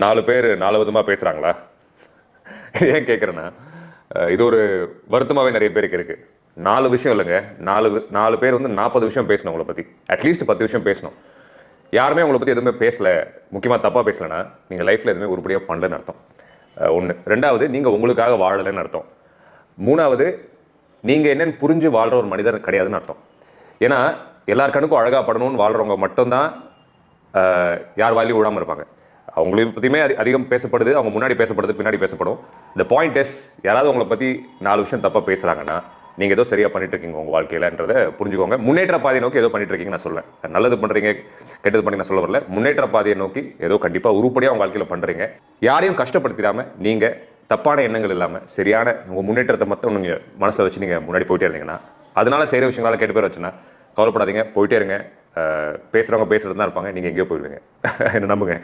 4 பேர் 4 விதமாக பேசுகிறாங்களா? ஏன் கேட்குறேன்னா, இது ஒரு வருத்தமாகவே நிறைய பேருக்கு இருக்குது. 4 விஷயம் இல்லைங்க. 4 பேர் வந்து 40 விஷயம் பேசணும் உங்களை பற்றி. அட்லீஸ்ட் 10 விஷயம் பேசணும். யாருமே உங்களை பற்றி எதுவுமே பேசலை, முக்கியமாக தப்பாக பேசலைன்னா நீங்கள் லைஃப்பில் எதுவுமே உருப்படியாக பண்ணலன்னு அர்த்தம். ஒன்று. ரெண்டாவது, நீங்கள் உங்களுக்காக வாழலைன்னு அர்த்தம். மூணாவது, நீங்கள் என்னென்னு புரிஞ்சு வாழ்கிற ஒரு மனிதர் கிடையாதுன்னு அர்த்தம். ஏன்னா எல்லார் கண்ணுக்கும் அழகாக படணும்னு வாழ்கிறவங்க மட்டும்தான் யார் வாயிலையும் விடாமல் இருப்பாங்க. அவங்களை பற்றியுமே அதிகம் பேசப்படுது, அவங்க முன்னாடி பேசப்படுது, பின்னாடி பேசப்படும். இந்த பாயிண்ட் இஸ், யாராவது உங்களை பற்றி 4 விஷயம் தப்பாக பேசுகிறாங்கன்னா நீங்கள் ஏதோ சரியாக பண்ணிட்டு இருக்கீங்க உங்கள் வாழ்க்கையிலன்றதை புரிஞ்சுக்கோங்க. முன்னேற்ற பாதையை நோக்கி ஏதோ பண்ணிட்டு இருக்கீங்க நான் சொல்லுவேன். நல்லது பண்ணுறீங்க, கெட்டது பண்ணி நான் சொல்ல வரல. முன்னேற்ற பாதையை நோக்கி ஏதோ கண்டிப்பாக உருப்படியாக உங்கள் வாழ்க்கையில் பண்ணுறீங்க. யாரையும் கஷ்டப்படுத்திடாமல் நீங்கள் தப்பான எண்ணங்கள் இல்லாமல் சரியான உங்கள் முன்னேற்றத்தை மட்டும் நீங்கள் மனசில் வச்சு நீங்கள் முன்னாடி போயிட்டே இருந்தீங்கன்னா, அதனால செய்கிற விஷயங்களால கெட்ட பேர் வச்சுன்னா கவலைப்படாதீங்க, போயிட்டே இருங்க. பேசுகிறவங்க பேசுகிறது தான் இருப்பாங்க, நீங்கள் எங்கேயோ போயிடுவீங்க. என்ன நம்புங்க.